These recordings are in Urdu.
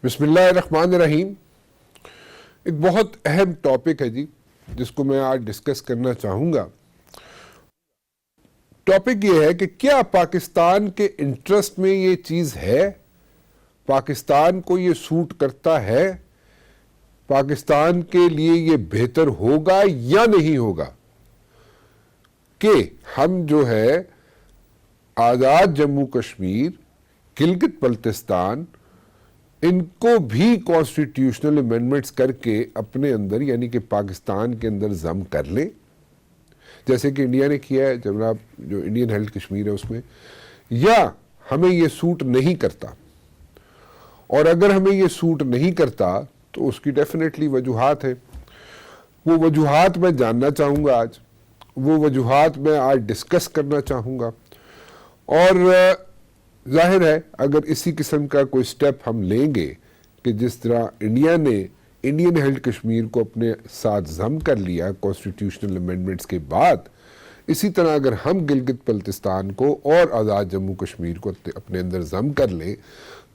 بسم اللہ الرحمن الرحیم. ایک بہت اہم ٹاپک ہے جی جس کو میں آج ڈسکس کرنا چاہوں گا. ٹاپک یہ ہے کہ کیا پاکستان کے انٹرسٹ میں یہ چیز ہے، پاکستان کو یہ سوٹ کرتا ہے، پاکستان کے لیے یہ بہتر ہوگا یا نہیں ہوگا کہ ہم جو ہے آزاد جموں کشمیر، گلگت بلتستان، ان کو بھی کانسٹیٹیوشنل امینڈمنٹس کر کے اپنے اندر یعنی کہ پاکستان کے اندر ضم کر لیں، جیسے کہ انڈیا نے کیا ہے جناب جو انڈین ہیلڈ کشمیر ہے اس میں، یا ہمیں یہ سوٹ نہیں کرتا. اور اگر ہمیں یہ سوٹ نہیں کرتا تو اس کی ڈیفینیٹلی وجوہات ہیں. وہ وجوہات میں جاننا چاہوں گا آج، وہ وجوہات میں آج ڈسکس کرنا چاہوں گا. اور ظاہر ہے اگر اسی قسم کا کوئی سٹیپ ہم لیں گے کہ جس طرح انڈیا نے انڈین ہیلڈ کشمیر کو اپنے ساتھ ضم کر لیا کانسٹیٹیوشنل امینڈمنٹس کے بعد، اسی طرح اگر ہم گلگت بلتستان کو اور آزاد جموں کشمیر کو اپنے اندر ضم کر لیں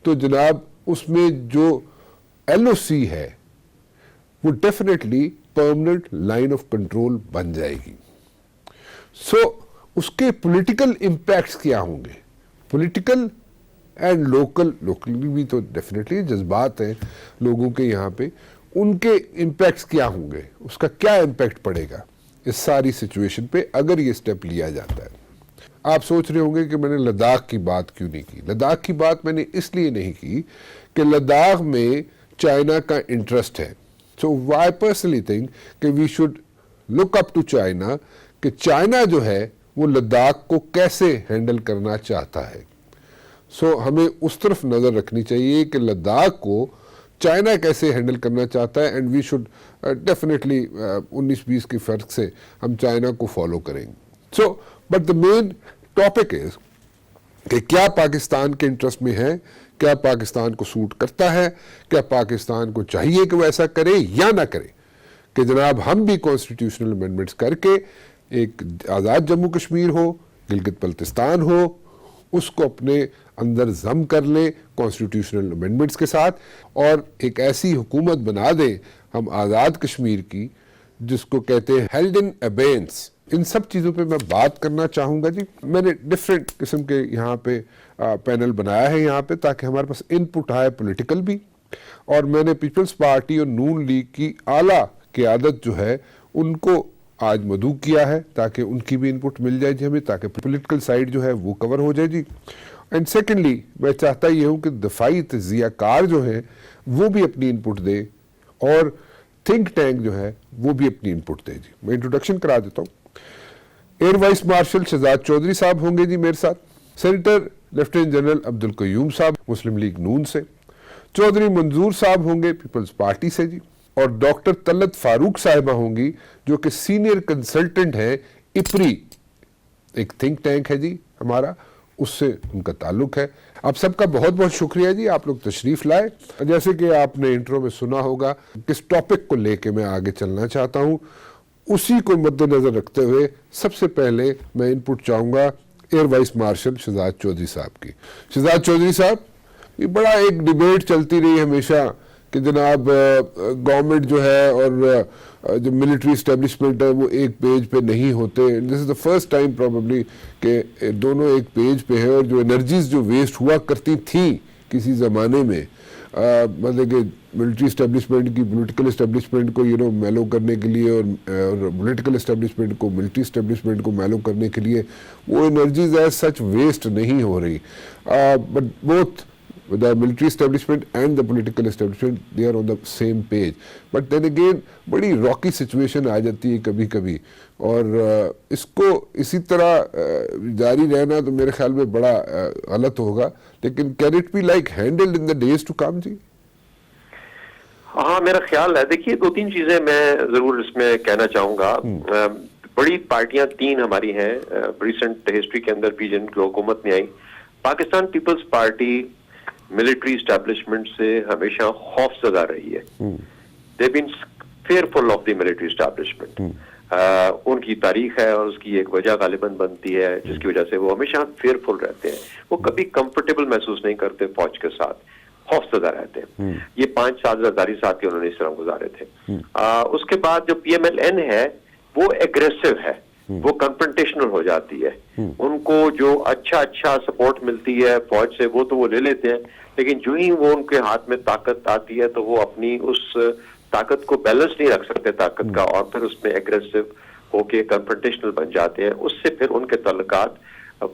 تو جناب اس میں جو ایل او سی ہے وہ definitely permanent line of control بن جائے گی. سو اس کے پولیٹیکل امپیکٹس کیا ہوں گے، پولیٹیکل اینڈ لوکل بھی تو ڈیفینیٹلی جذبات ہیں لوگوں کے یہاں پہ، ان کے امپیکٹس کیا ہوں گے، اس کا کیا امپیکٹ پڑے گا اس ساری سچویشن پہ اگر یہ سٹیپ لیا جاتا ہے. آپ سوچ رہے ہوں گے کہ میں نے لداخ کی بات کیوں نہیں کی. لداخ کی بات میں نے اس لیے نہیں کی کہ لداخ میں چائنا کا انٹرسٹ ہے. سو I personally think کہ we should look up to China کہ چائنا جو ہے وہ لداخ کو کیسے ہینڈل کرنا چاہتا ہے. سو ہمیں اس طرف نظر رکھنی چاہیے کہ لداخ کو چائنا کیسے ہینڈل کرنا چاہتا ہے، اینڈ وی شوڈ ڈیفینیٹلی 19-20 کے فرق سے ہم چائنا کو فالو کریں گے. So but the main topic is کہ کیا پاکستان کے انٹرسٹ میں ہے، کیا پاکستان کو سوٹ کرتا ہے، کیا پاکستان کو چاہیے کہ وہ ایسا کرے یا نہ کرے کہ جناب ہم بھی کانسٹیٹیوشنل امینڈمنٹس کر کے ایک آزاد جموں کشمیر ہو، گلگت بلتستان ہو، اس کو اپنے اندر ضم کر لیں کانسٹیٹیوشنل امینڈمنٹس کے ساتھ، اور ایک ایسی حکومت بنا دیں ہم آزاد کشمیر کی جس کو کہتے ہیں ہیلڈ ان ابینس. ان سب چیزوں پہ میں بات کرنا چاہوں گا جی. میں نے ڈفرینٹ قسم کے یہاں پہ پینل بنایا ہے یہاں پہ تاکہ ہمارے پاس ان پٹ آئے پولیٹیکل بھی، اور میں نے پیپلز پارٹی اور نون لیگ کی اعلیٰ قیادت جو ہے ان کو آج مدعو کیا ہے تاکہ ان کی بھی ان پٹ مل جائے جی ہمیں، تاکہ پولیٹیکل سائیڈ جو ہے وہ کور ہو جائے جی. اینڈ سیکنڈلی میں چاہتا یہ ہوں کہ دفاعی تجزیہ کار جو ہیں وہ بھی اپنی ان پٹ دے، اور تھنک ٹینک جو ہے وہ بھی اپنی ان پٹ دے جی. میں انٹروڈکشن کرا دیتا ہوں. Air vice marshal Shahzad Chaudhry صاحب ہوں گے جی میرے ساتھ، سینیٹر لیفٹیننٹ جنرل عبدالقیوم صاحب مسلم لیگ نون سے، چودھری منظور صاحب ہوں گے پیپلز پارٹی سے جی، اور ڈاکٹر طلعت فاروق صاحبہ ہوں گی جو کہ سینئر کنسلٹنٹ ہیں اپری، ایک تھنک ٹینک ہے جی ہمارا، اس سے ان کا تعلق ہے. آپ سب کا بہت بہت شکریہ جی، آپ لوگ تشریف لائے. جیسے کہ آپ نے انٹرو میں سنا ہوگا کس ٹاپک کو لے کے میں آگے چلنا چاہتا ہوں، اسی کو مد نظر رکھتے ہوئے سب سے پہلے میں ان پٹ چاہوں گا air vice marshal Shahzad Chaudhry صاحب کی. شہزاد چودھری صاحب، یہ بڑا ایک ڈیبیٹ چلتی رہی ہمیشہ کہ جناب گورنمنٹ جو ہے اور جو ملٹری اسٹیبلشمنٹ ہے وہ ایک پیج پہ نہیں ہوتے. دس از دا فرسٹ ٹائم پروبیبلی کہ دونوں ایک پیج پہ ہیں، اور جو انرجیز جو ویسٹ ہوا کرتی تھیں کسی زمانے میں، مطلب کہ ملٹری اسٹیبلشمنٹ کی پولیٹیکل اسٹیبلشمنٹ کو میلو کرنے کے لیے اور پولیٹیکل اسٹیبلشمنٹ کو ملٹری اسٹیبلشمنٹ کو میلو کرنے کے لیے، وہ انرجیز ایز سچ ویسٹ نہیں ہو رہی. But both the military establishment and the political establishment, they are on the same page. But then again بڑی راکی سچویشن آ جاتی ہے کبھی کبھی، اور اس کو اسی طرح جاری رہنا تو میرے خیال میں بڑا غلط ہوگا. لیکن can it be like handled in the days to come جی؟ ہاں میرا خیال ہے. دیکھیے 2-3 چیزیں میں ضرور اس میں کہنا چاہوں گا. بڑی پارٹیاں 3 ہماری ہیں ریسنٹ ہسٹری کے اندر بھی جن کی حکومت میں آئی. پاکستان پیپلز پارٹی ملٹری اسٹیبلشمنٹ سے ہمیشہ خوف زدہ رہی ہے. They've been fearful of the military establishment. ان کی تاریخ ہے اور اس کی ایک وجہ غالباً بنتی ہے جس کی وجہ سے وہ ہمیشہ فیئرفل رہتے ہیں. وہ کبھی کمفرٹیبل محسوس نہیں کرتے فوج کے ساتھ. خوف زدہ رہتے ہیں. یہ 5 سال زرداری صاحب کے انہوں نے اس طرح گزارے تھے. اس کے بعد جو پی ایم ایل این ہے وہ ایگریسو ہے, وہ کنفرنٹیشنل ہو جاتی ہے. ان کو جو اچھا سپورٹ ملتی ہے فوج سے وہ تو وہ لے لیتے ہیں, لیکن جو ہی وہ ان کے ہاتھ میں طاقت آتی ہے تو وہ اپنی اس طاقت کو بیلنس نہیں رکھ سکتے طاقت کا, اور پھر اس میں ایگریسو ہو کے کنفرنٹیشنل بن جاتے ہیں. اس سے پھر ان کے تعلقات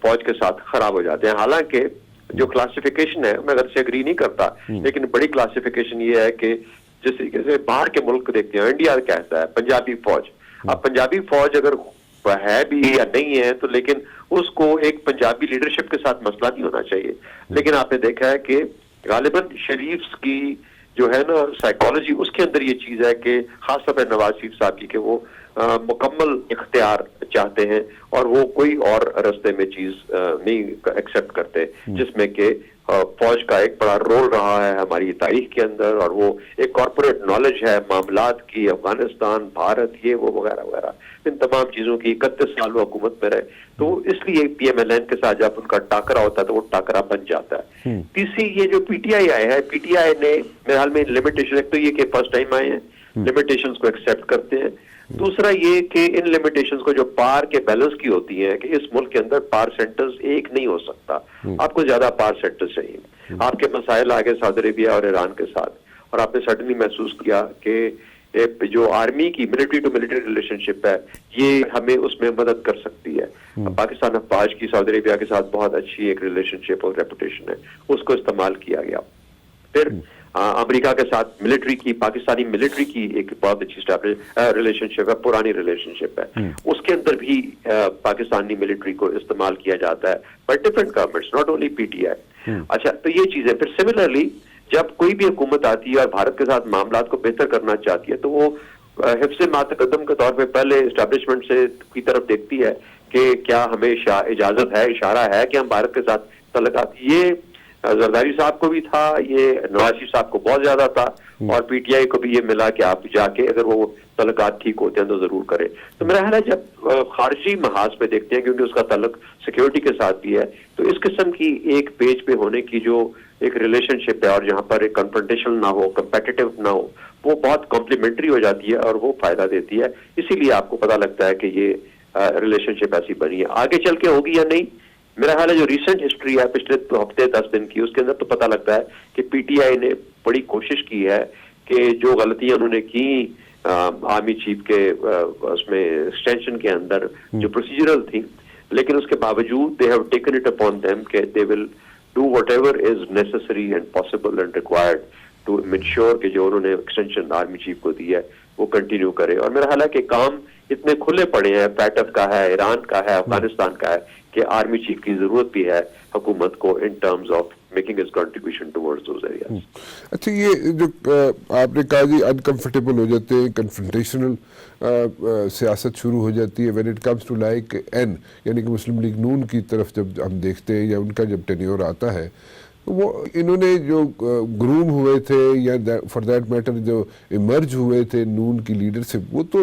فوج کے ساتھ خراب ہو جاتے ہیں. حالانکہ جو کلاسیفیکیشن ہے میں اگر سے اگری نہیں کرتا, لیکن بڑی کلاسیفیکیشن یہ ہے کہ جس طریقے سے باہر کے ملک دیکھتے ہیں, انڈیا کہتا ہے پنجابی فوج. اب پنجابی فوج اگر ہے بھی یا نہیں ہے تو لیکن اس کو ایک پنجابی لیڈرشپ کے ساتھ مسئلہ نہیں ہونا چاہیے. لیکن آپ نے دیکھا ہے کہ غالباً شریف کی جو ہے نا سائیکالوجی, اس کے اندر یہ چیز ہے کہ خاص طور پہ نواز شریف صاحب کی کہ وہ مکمل اختیار چاہتے ہیں اور وہ کوئی اور رستے میں چیز نہیں ایکسپٹ کرتے, جس میں کہ فوج کا ایک بڑا رول رہا ہے ہماری تاریخ کے اندر, اور وہ ایک کارپوریٹ نالج ہے معاملات کی, افغانستان, بھارت, یہ وہ وغیرہ وغیرہ, ان تمام چیزوں کی 31 سال وہ حکومت میں رہے. تو اس لیے پی ایم ایل این کے ساتھ جب ان کا ٹاکرا ہوتا ہے تو وہ ٹاکرا بن جاتا ہے. تیسری یہ جو پی ٹی آئی ہے, پی ٹی آئی نے میرے حال میں لمیٹیشن, ایک تو یہ کہ فرسٹ ٹائم آئے ہیں, لمیٹیشنز کو ایکسپٹ کرتے ہیں. دوسرا یہ کہ ان لمیٹیشنز کو جو پاور کے بیلنس کی ہوتی ہیں کہ اس ملک کے اندر پاور سینٹرز ایک نہیں ہو سکتا, آپ کو زیادہ پاور سینٹرز چاہیے. آپ کے مسائل آگے سعودی عربیہ اور ایران کے ساتھ, اور آپ نے سڈنلی محسوس کیا کہ جو آرمی کی ملٹری ٹو ملٹری ریلیشن شپ ہے یہ ہمیں اس میں مدد کر سکتی ہے. پاکستان افواج کی سعودی عربیہ کے ساتھ بہت اچھی ایک ریلیشن شپ اور ریپوٹیشن ہے, اس کو استعمال کیا گیا. پھر امریکہ کے ساتھ ملٹری کی, پاکستانی ملٹری کی ایک بہت اچھی ریلیشن شپ ہے, پرانی ریلیشن شپ ہے, اس کے اندر بھی پاکستانی ملٹری کو استعمال کیا جاتا ہے by different governments, not only P T I. اچھا, تو یہ چیزیں. پھر سملرلی جب کوئی بھی حکومت آتی ہے اور بھارت کے ساتھ معاملات کو بہتر کرنا چاہتی ہے تو وہ حفظ ما تقدم کے طور پہ پہلے اسٹیبلشمنٹ سے کی طرف دیکھتی ہے کہ کیا ہمیں اجازت ہے, اشارہ ہے کہ ہم بھارت کے ساتھ تعلقات. یہ زرداری صاحب کو بھی تھا, یہ نواز شریف صاحب کو بہت زیادہ تھا, اور پی ٹی آئی کو بھی یہ ملا کہ آپ جا کے اگر وہ تعلقات ٹھیک ہوتے ہیں تو ضرور کریں. تو میرا خیال ہے جب خارجی محاذ پہ دیکھتے ہیں, کیونکہ اس کا تعلق سیکیورٹی کے ساتھ بھی ہے, تو اس قسم کی ایک پیج پہ ہونے کی جو ایک ریلیشن شپ ہے اور جہاں پر ایک کنفرنٹیشن نہ ہو, کمپیٹیٹو نہ ہو, وہ بہت کمپلیمنٹری ہو جاتی ہے اور وہ فائدہ دیتی ہے. اسی لیے آپ کو پتہ لگتا ہے کہ یہ ریلیشن شپ ایسی بنی ہے. آگے چل کے ہوگی یا نہیں, میرا خیال ہے جو ریسنٹ ہسٹری ہے پچھلے ہفتے 10 دن کی, اس کے اندر تو پتہ لگتا ہے کہ پی ٹی آئی نے بڑی کوشش کی ہے کہ جو غلطیاں انہوں نے کی آرمی چیف کے اس میں ایکسٹینشن کے اندر جو پروسیجرل تھی, لیکن اس کے باوجود they have taken it upon them کہ they will do whatever is necessary and possible and required to ensure کہ جو انہوں نے ایکسٹینشن آرمی چیف کو دی ہے وہ کنٹینیو کرے. اور میرا خیال ہے کہ کام اتنے کھلے پڑے ہیں, پیٹف کا ہے, ایران کا ہے, افغانستان کا ہے, کہ آرمی چیف کی ضرورت بھی ہے حکومت کو in terms of making his contribution towards those areas. اچھا, یہ جو آپ نے کہا جی انکمفرٹیبل ہو جاتے ہیں, کنفرنٹیشنل سیاست شروع ہو جاتی ہے when it comes to like an, یعنی کہ مسلم لیگ نون کی طرف جب ہم دیکھتے ہیں یا ان کا جب ٹینیور آتا ہے, وہ انہوں نے جو گروم ہوئے تھے یا فار دیٹ میٹر جو ایمرج ہوئے تھے نون کی لیڈرشپ, وہ تو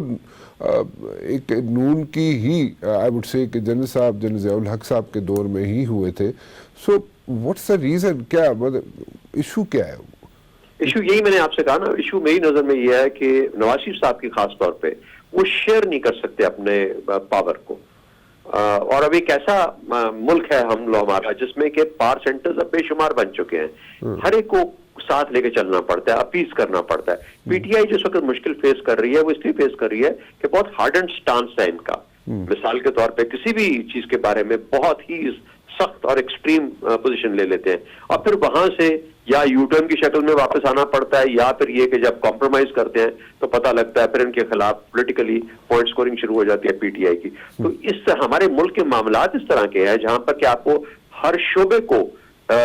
ایک نون کی ہی آئی وڈ سے کہ جنرل صاحب, جنرل ضیاء الحق صاحب کے دور میں ہی ہوئے تھے. سو واٹس دا ریزن, کیا مطلب ایشو کیا ہے؟ ایشو یہی میں نے آپ سے کہا نا, ایشو میری نظر میں یہ ہے کہ نواز شریف صاحب کی خاص طور پہ وہ شیئر نہیں کر سکتے اپنے پاور کو, اور اب ایک ایسا ملک ہے ہمارا جس میں کہ پاور سینٹرز اب بے شمار بن چکے ہیں, ہر ایک کو ساتھ لے کے چلنا پڑتا ہے, اپیز کرنا پڑتا ہے. پی ٹی آئی جس وقت مشکل فیس کر رہی ہے وہ اس لیے فیس کر رہی ہے کہ بہت ہارڈ اینڈ سٹانس ہے ان کا. مثال کے طور پہ کسی بھی چیز کے بارے میں بہت ہی سخت اور ایکسٹریم پوزیشن لے لیتے ہیں, اور پھر وہاں سے یا یو ٹرن کی شکل میں واپس آنا پڑتا ہے, یا پھر یہ کہ جب کمپرومائز کرتے ہیں تو پتہ لگتا ہے پھر ان کے خلاف پولیٹیکلی پوائنٹ سکورنگ شروع ہو جاتی ہے پی ٹی آئی کی. تو اس سے ہمارے ملک کے معاملات اس طرح کے ہیں جہاں پر کہ آپ کو ہر شعبے کو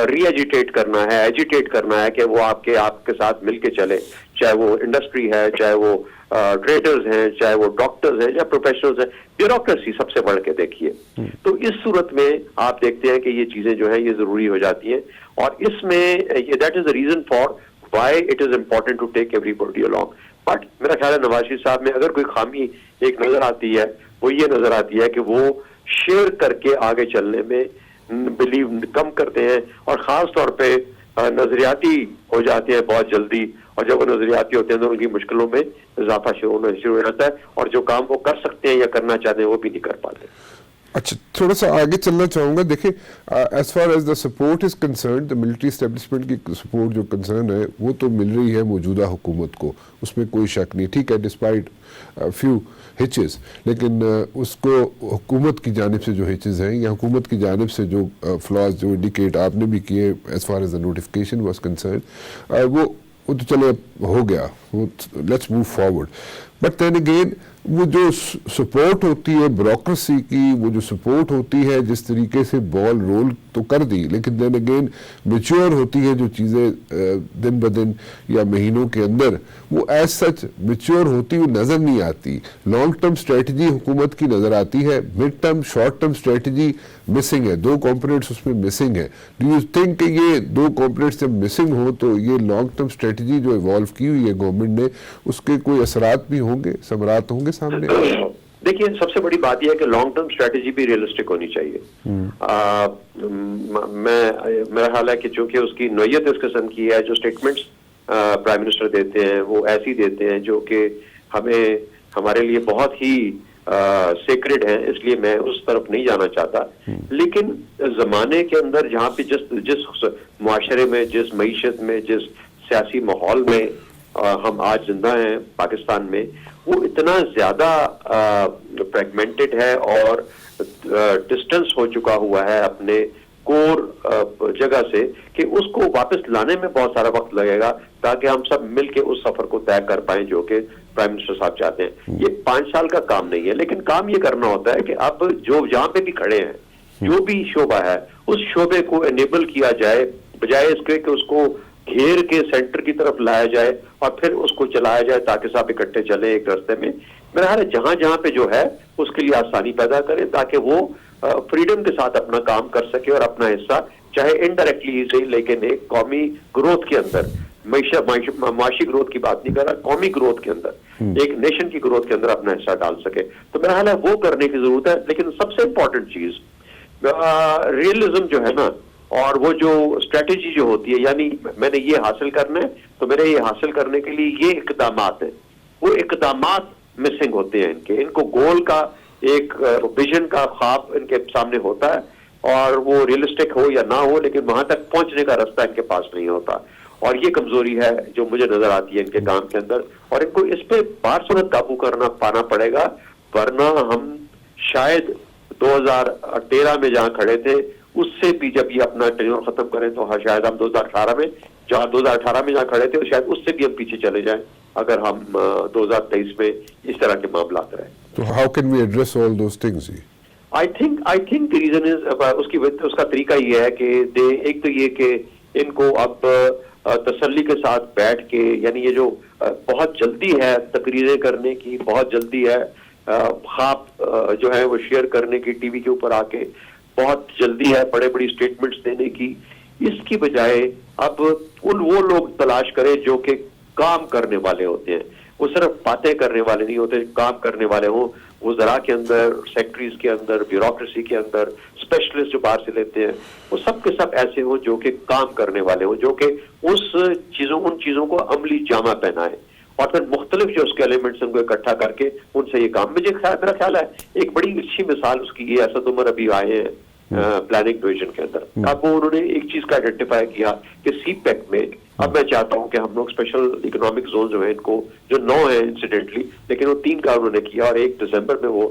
ری ایجیٹیٹ کرنا ہے, ایجیٹیٹ کرنا ہے کہ وہ آپ کے ساتھ مل کے چلے, چاہے وہ انڈسٹری ہے, چاہے وہ ٹریڈرز ہیں, چاہے وہ ڈاکٹرز ہیں یا پروفیشنلز ہیں, بیوروکریسی سب سے بڑھ کے دیکھیے. تو اس صورت میں آپ دیکھتے ہیں کہ یہ چیزیں جو ہیں یہ ضروری ہو جاتی ہیں, اور اس میں that is the reason for why it is important to take everybody along. But میرا خیال ہے نواز شریف صاحب میں اگر کوئی خامی ایک نظر آتی ہے وہ یہ نظر آتی ہے کہ وہ شیئر کر کے آگے چلنے میں بلیو کم کرتے ہیں, اور خاص طور پہ نظریاتی ہو جاتے ہیں بہت جلدی, اور جب وہ نظریاتی ہوتے ہیں تو ان کی مشکلوں میں اضافہ شروع ہو جاتا ہے, اور جو کام وہ کر سکتے ہیں یا کرنا چاہتے ہیں وہ بھی نہیں کر پاتے. اچھا, تھوڑا سا آگے چلنا چاہوں گا. دیکھیں, as far as the support is concerned, the military establishment کی سپورٹ جو کنسرن ہے وہ تو مل رہی ہے موجودہ حکومت کو, اس میں کوئی شک نہیں. ٹھیک ہے, ڈسپائٹ فیو ہچز, لیکن اس کو حکومت کی جانب سے جو ہچز ہیں یا حکومت کی جانب سے جو فلاز جو انڈیکیٹ آپ نے بھی کیے as far as the notification was concern, وہ تو چلے ہو گیا, let's move forward. But then again وہ جو سپورٹ ہوتی ہے بیوروکریسی کی, وہ جو سپورٹ ہوتی ہے جس طریقے سے بال رول تو کر دی, لیکن دین اگین میچور ہوتی ہے جو چیزیں دن بدن یا مہینوں کے اندر, وہ ایز سچ میچور ہوتی ہوئی نظر نہیں آتی. لانگ ٹرم اسٹریٹجی حکومت کی نظر آتی ہے, mid term short term strategy missing ہے, دو کمپوننٹس اس میں مسنگ ہے. ڈو یو تھنک کہ یہ دو کمپوننٹس جب مسنگ ہو تو یہ لانگ ٹرم اسٹریٹجی جو ایوالو کی ہوئی ہے گورنمنٹ نے, اس کے کوئی اثرات بھی ہوں گے, ثمرات ہوں گے سامنے؟ دیکھیے, سب سے بڑی بات یہ ہے کہ لانگ ٹرم اسٹریٹجی بھی ریئلسٹک ہونی چاہیے. میرا خیال ہے کہ چونکہ اس کی نوعیت اس قسم کی ہے, جو اسٹیٹمنٹس پرائم منسٹر دیتے ہیں وہ ایسی دیتے ہیں جو کہ ہمارے لیے بہت ہی سیکرڈ ہیں, اس لیے میں اس طرف نہیں جانا چاہتا. لیکن زمانے کے اندر جہاں پہ جس معاشرے میں, جس معیشت میں, جس سیاسی ماحول میں ہم آج زندہ ہیں پاکستان میں, وہ اتنا زیادہ فریگمنٹڈ ہے اور ڈسٹنس ہو چکا ہوا ہے اپنے کور جگہ سے کہ اس کو واپس لانے میں بہت سارا وقت لگے گا تاکہ ہم سب مل کے اس سفر کو طے کر پائیں جو کہ پرائم منسٹر صاحب چاہتے ہیں. یہ 5 سال کا کام نہیں ہے, لیکن کام یہ کرنا ہوتا ہے کہ اب جہاں پہ بھی کھڑے ہیں, جو بھی شعبہ ہے, اس شعبے کو انیبل کیا جائے, بجائے اس کے کہ اس کو گھیر کے سینٹر کی طرف لایا جائے اور پھر اس کو چلایا جائے تاکہ سب اکٹھے چلیں ایک راستے میں. میرا خیال ہے جہاں جہاں پہ جو ہے اس کے لیے آسانی پیدا کریں تاکہ وہ فریڈم کے ساتھ اپنا کام کر سکے اور اپنا حصہ, چاہے انڈائریکٹلی صحیح, لیکن ایک قومی گروتھ کے اندر, معاشی گروتھ کی بات نہیں کر رہا, قومی گروتھ کے اندر, ایک نیشن کی گروتھ کے اندر اپنا حصہ ڈال سکے. تو میرا خیال ہے وہ کرنے کی ضرورت ہے. لیکن سب سے امپورٹنٹ چیز ریئلزم جو ہے نا, اور وہ جو اسٹریٹجی جو ہوتی ہے, یعنی میں نے یہ حاصل کرنا ہے تو میرے یہ حاصل کرنے کے لیے یہ اقدامات ہیں, وہ اقدامات مسنگ ہوتے ہیں. ان کو گول کا ایک ویژن کا خواب ان کے سامنے ہوتا ہے, اور وہ ریئلسٹک ہو یا نہ ہو, لیکن وہاں تک پہنچنے کا راستہ ان کے پاس نہیں ہوتا. اور یہ کمزوری ہے جو مجھے نظر آتی ہے ان کے کام کے اندر, اور ان کو اس پہ بارصورت قابو پانا پڑے گا, ورنہ ہم شاید 2013 میں جہاں کھڑے تھے اس سے بھی جب یہ اپنا ٹینیور ختم کریں تو شاید ہم 2018 میں جہاں کھڑے تھے شاید اس سے بھی ہم پیچھے چلے جائیں اگر ہم 2023 میں اس طرح کے معاملات رہے. تو how can we address all those things? I think reason is اس کا طریقہ یہ ہے کہ ایک تو یہ کہ ان کو اب تسلی کے ساتھ بیٹھ کے, یعنی یہ جو بہت جلدی ہے تقریریں کرنے کی, بہت جلدی ہے خواب جو ہے وہ شیئر کرنے کی ٹی وی کے اوپر آ کے, بہت جلدی ہے بڑی اسٹیٹمنٹس دینے کی, اس کی بجائے اب وہ لوگ تلاش کرے جو کہ کام کرنے والے ہوتے ہیں. وہ صرف باتیں کرنے والے نہیں ہوتے, کام کرنے والے ہوں. وزراء کے اندر, سیکٹریز کے اندر, بیوروکریسی کے اندر, اسپیشلسٹ جو باہر سے لیتے ہیں, وہ سب کے سب ایسے ہوں جو کہ کام کرنے والے ہوں, جو کہ ان چیزوں کو عملی جامہ پہنائے, اور پھر مختلف جو اس کے ایلیمنٹس ان کو اکٹھا کر کے ان سے یہ کام. میرا خیال ہے ایک بڑی اچھی مثال اس کی یہ اسد عمر ابھی آئے ہیں پلاننگ ڈویژن کے اندر. اب وہ انہوں نے ایک چیز کا آئیڈینٹیفائی کیا کہ سی پیک میں, اب میں چاہتا ہوں کہ ہم لوگ اسپیشل اکنامک زون جو ہے ان کو, جو 9 ہیں انسیڈنٹلی, لیکن وہ 3 کا انہوں نے کیا, اور 1 دسمبر میں وہ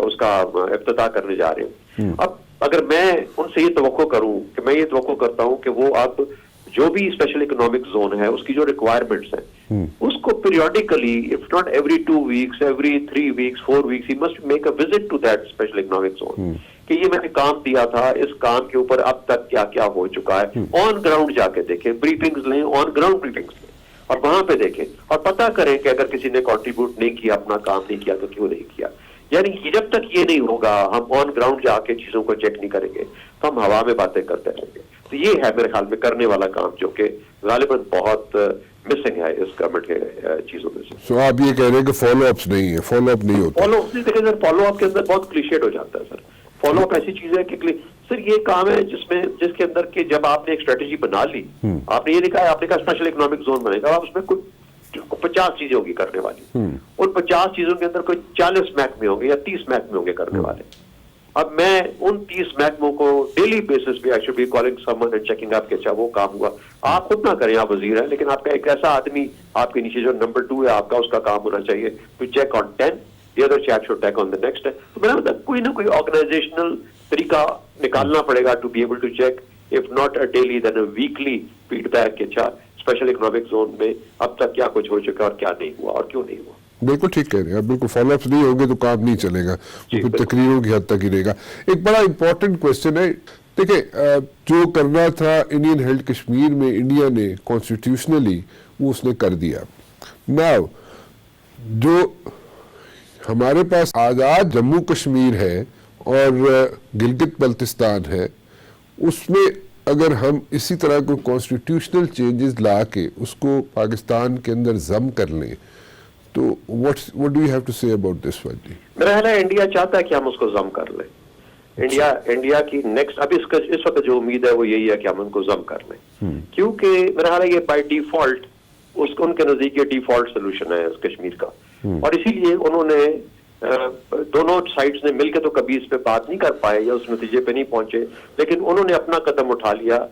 اس کا افتتاح کرنے جا رہے ہیں. اب اگر میں ان سے یہ توقع کروں کہ میں یہ توقع کرتا ہوں کہ وہ اب جو بھی اسپیشل اکنامک زون ہے اس کی جو ریکوائرمنٹس ہیں اس کو periodically, if not every 2 weeks, every 3 weeks, 4 weeks, he must make a visit to that special economic zone. کہ یہ میں نے کام دیا تھا, اس کام کے اوپر اب تک کیا کیا ہو چکا ہے, آن گراؤنڈ جا کے دیکھیں, بریفنگز لیں, آن گراؤنڈ بریفنگز لیں, اور وہاں پہ دیکھیں اور پتہ کریں کہ اگر کسی نے کنٹریبیوٹ نہیں کیا, اپنا کام نہیں کیا تو کیوں نہیں کیا. یعنی جب تک یہ نہیں ہوگا, ہم آن گراؤنڈ جا کے چیزوں کو چیک نہیں کریں گے تو ہم ہوا میں باتیں کرتے رہیں گے. تو یہ ہے میرے خیال میں کرنے والا کام جو کہ غالباً بہت مسنگ ہے اس گورنمنٹ کے چیزوں میں سے. سو آپ یہ کہہ رہے ہیں کہ فالو اپس نہیں ہے, فالو اپ نہیں ہوتا. فالو اپ کے اندر بہت کلیشیڈ ہو جاتا ہے سر. فالو اپ ایسی چیز ہے کہ سر یہ کام ہے جس کے اندر کہ جب آپ نے ایک اسٹریٹجی بنا لی, آپ نے یہ لکھا ہے, آپ نے کہا اسپیشل اکنامک زون بنے گا, آپ اس میں کوئی 50 چیزیں ہوگی کرنے والی, ان 50 چیزوں کے اندر کوئی 40 محکمے ہوں گے یا 30 محکمے ہوں گے کرنے والے. اب میں ان 30 محکموں کو ڈیلی بیسس پہ I should be calling Samoon and checking آپ کہ اچھا وہ کام ہوا. آپ خود نہ کریں, آپ وزیر ہیں, لیکن آپ کا ایک ایسا آدمی آپ کے نیچے جو نمبر 2 ہے آپ کا, اس کا کام ہونا چاہیے to check on 10, the other chap should check on the next. تو میرا مطلب کوئی نہ کوئی آرگنائزیشنل طریقہ نکالنا پڑے گا to be able to check, if not a daily then a weekly feedback کہ اچھا اسپیشل اکنامک زون میں اب تک کیا کچھ ہو چکا اور کیا نہیں ہوا اور کیوں نہیں ہوا. بالکل ٹھیک کہہ رہے ہیں آپ, بالکل فالو اپس نہیں ہوں گے تو کام نہیں چلے گا, وہ پھر تقریروں کی حد تک ہی رہے گا. ایک بڑا امپورٹنٹ کوشچن ہے, دیکھیں جو کرنا تھا انڈین ہیلڈ کشمیر میں انڈیا نے کانسٹیٹیوشنلی وہ اس نے کر دیا. ناؤ جو ہمارے پاس آزاد جموں کشمیر ہے اور گلگت بلتستان ہے, اس میں اگر ہم اسی طرح کوئی کانسٹیٹیوشنل چینجز لا کے اس کو پاکستان کے اندر ضم کر لیں تو what do you have to say about this one? میرا خیال ہے انڈیا چاہتا ہے کہ ہم اس کو ضم کر لیں. انڈیا کی نیکسٹ اب اس وقت جو امید ہے وہ یہی ہے کہ ہم ان کو ضم کر لیں, کیونکہ میرا خیال ہے یہ بائی ڈیفالٹ ان کے نزدیک یہ ڈیفالٹ سولوشن ہے کشمیر کا, اور اسی لیے انہوں نے دونوں سائڈز نے مل کے تو کبھی اس پہ بات نہیں کر پائے یا اس نتیجے پہ نہیں پہنچے, لیکن انہوں نے اپنا قدم اٹھا لیا.